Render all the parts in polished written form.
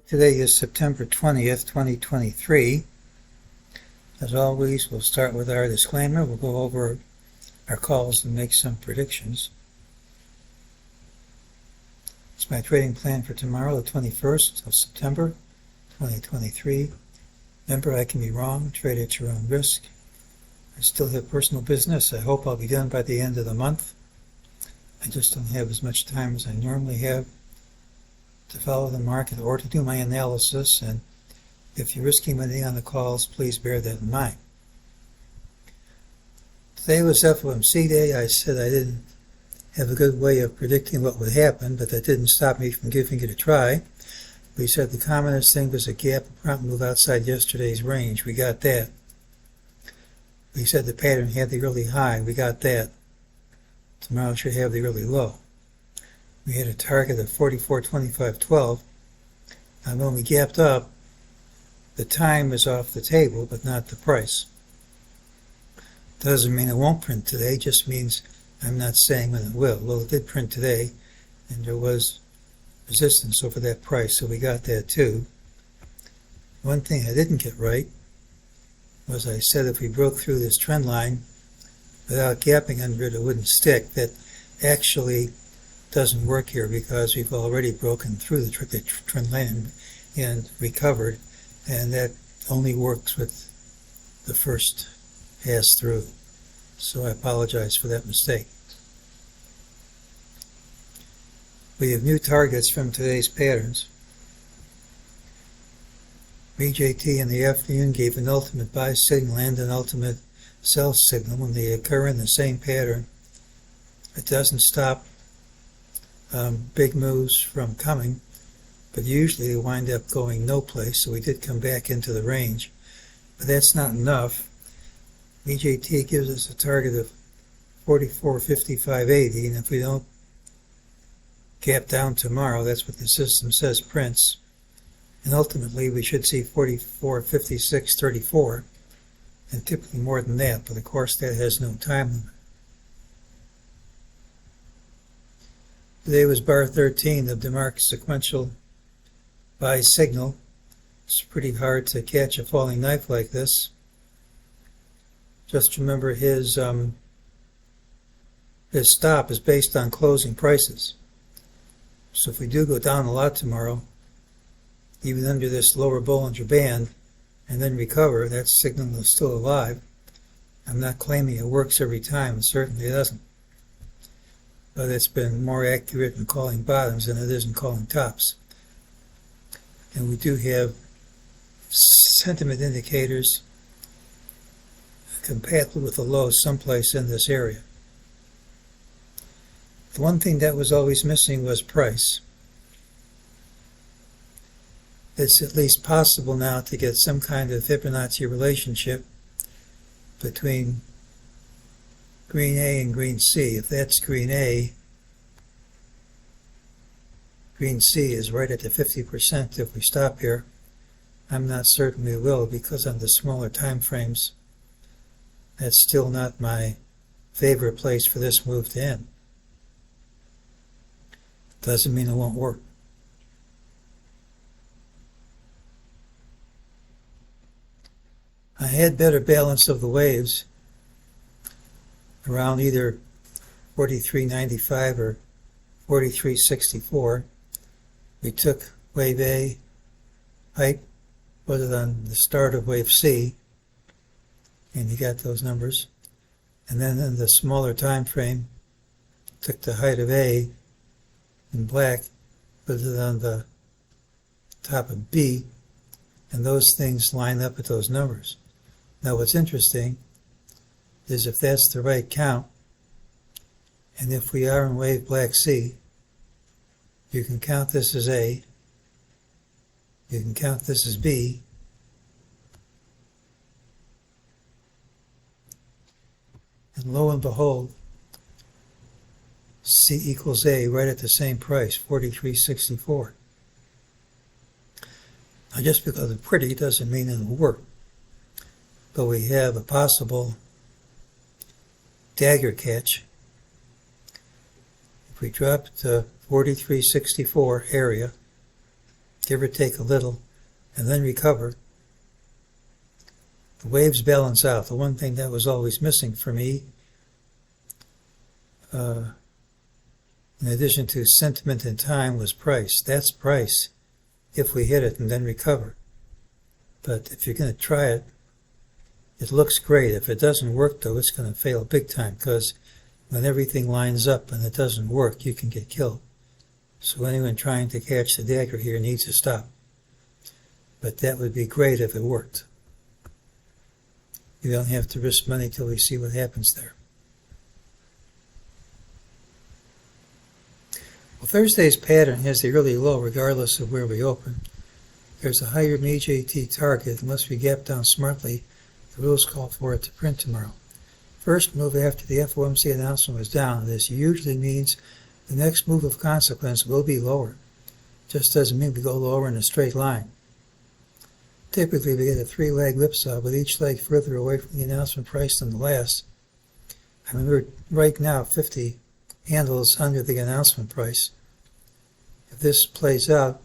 Today is September 20th, 2023. As always, we'll start with our disclaimer. We'll go over our calls and make some predictions. It's my trading plan for tomorrow, the 21st of September, 2023. Remember, I can be wrong. Trade at your own risk. I still have personal business. I hope I'll be done by the end of the month. I just don't have as much time as I normally have to follow the market or to do my analysis, and if you're risking money on the calls, please bear that in mind. Today was FOMC day. I said I didn't have a good way of predicting what would happen, but that didn't stop me from giving it a try. We said the commonest thing was a gap, a prompt move outside yesterday's range. We got that. We said the pattern had the early high. We got that. Tomorrow should have the early low. We had a target of 44.25.12. And when we gapped up, the time is off the table, but not the price. Doesn't mean it won't print today, just means I'm not saying when it will. Well, it did print today, and there was resistance over that price, so we got that too. One thing I didn't get right was I said if we broke through this trend line without gapping under it, it wouldn't stick. That actually doesn't work here because we've already broken through the trend line and recovered, and that only works with the first pass through. So I apologize for that mistake. We have new targets from today's patterns. MEJT in the afternoon gave an ultimate buy signal and an ultimate sell signal. When they occur in the same pattern, it doesn't stop big moves from coming, but usually they wind up going no place, so we did come back into the range. But that's not enough. MEJT gives us a target of 44.55.80, and if we don't gap down tomorrow, that's what the system says prints, and ultimately we should see 44.56.34, and typically more than that, but of course that has no time limit. Today was bar 13 of DeMarc's sequential buy signal. It's pretty hard to catch a falling knife like this. Just remember his stop is based on closing prices. So if we do go down a lot tomorrow, even under this lower Bollinger Band, and then recover, that signal is still alive. I'm not claiming it works every time, it certainly doesn't. But it's been more accurate in calling bottoms than it is in calling tops. And we do have sentiment indicators compatible with the lows someplace in this area. The one thing that was always missing was price. It's at least possible now to get some kind of Fibonacci relationship between green A and green C. If that's green A, green C is right at the 50% if we stop here. I'm not certain we will, because on the smaller time frames, that's still not my favorite place for this move to end. Doesn't mean it won't work. I had better balance of the waves around either 43.95 or 43.64. We took wave A, height, put it on the start of wave C, and you got those numbers. And then in the smaller time frame, took the height of A in black, put it on the top of B, and those things line up with those numbers. Now what's interesting is if that's the right count, and if we are in wave black C, you can count this as A, you can count this as B, and lo and behold, C equals A right at the same price, 43.64. Now just because it's pretty doesn't mean it'll work. But we have a possible dagger catch. If we drop to 43.64 area, give or take a little, and then recover. The waves balance out. The one thing that was always missing for me, in addition to sentiment and time, was price. That's price if we hit it and then recover. But if you're going to try it, it looks great. If it doesn't work, though, it's going to fail big time, because when everything lines up and it doesn't work, you can get killed. So anyone trying to catch the dagger here needs to stop. But that would be great if it worked. You don't have to risk money till we see what happens there. Well, Thursday's pattern has the early low regardless of where we open. There's a higher MEJT target. Unless we gap down smartly, the rules call for it to print tomorrow. First move after the FOMC announcement was down. This usually means the next move of consequence will be lower. Just doesn't mean we go lower in a straight line. Typically, we get a three-leg whipsaw, with each leg further away from the announcement price than the last. I mean, we're right now 50 handles under the announcement price. If this plays out,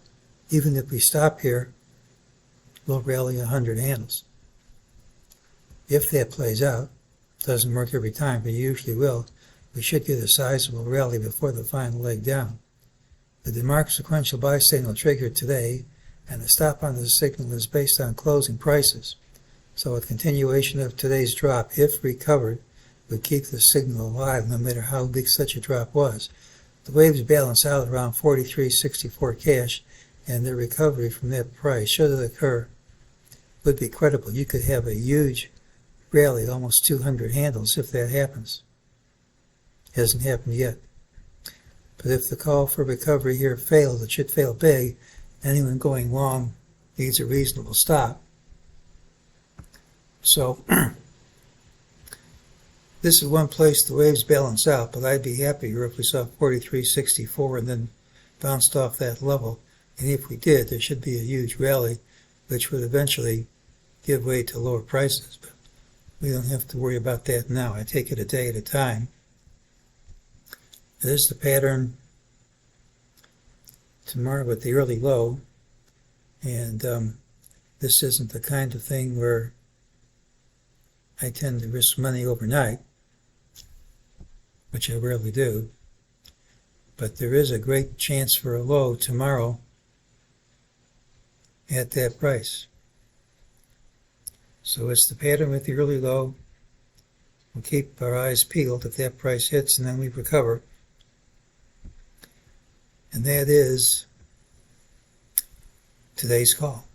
even if we stop here, we'll rally 100 handles. If that plays out, doesn't work every time, but usually will, we should get a sizable rally before the final leg down. The DeMark sequential buy signal triggered today, and the stop on the signal is based on closing prices. So a continuation of today's drop, if recovered, would keep the signal alive no matter how big such a drop was. The waves balance out around 43.64 cash, and the recovery from that price, should it occur, would be credible. You could have a huge rally, almost 200 handles, if that happens. Hasn't happened yet. But if the call for recovery here fails, it should fail big. Anyone going long needs a reasonable stop. So this is one place the waves balance out, but I'd be happier if we saw 43.64 and then bounced off that level. And if we did, there should be a huge rally, which would eventually give way to lower prices. But we don't have to worry about that now. I take it a day at a time. This is the pattern tomorrow with the early low, and this isn't the kind of thing where I tend to risk money overnight, which I rarely do, but there is a great chance for a low tomorrow at that price. So it's the pattern with the early low. We'll keep our eyes peeled if that price hits, and then we recover. And that is today's call.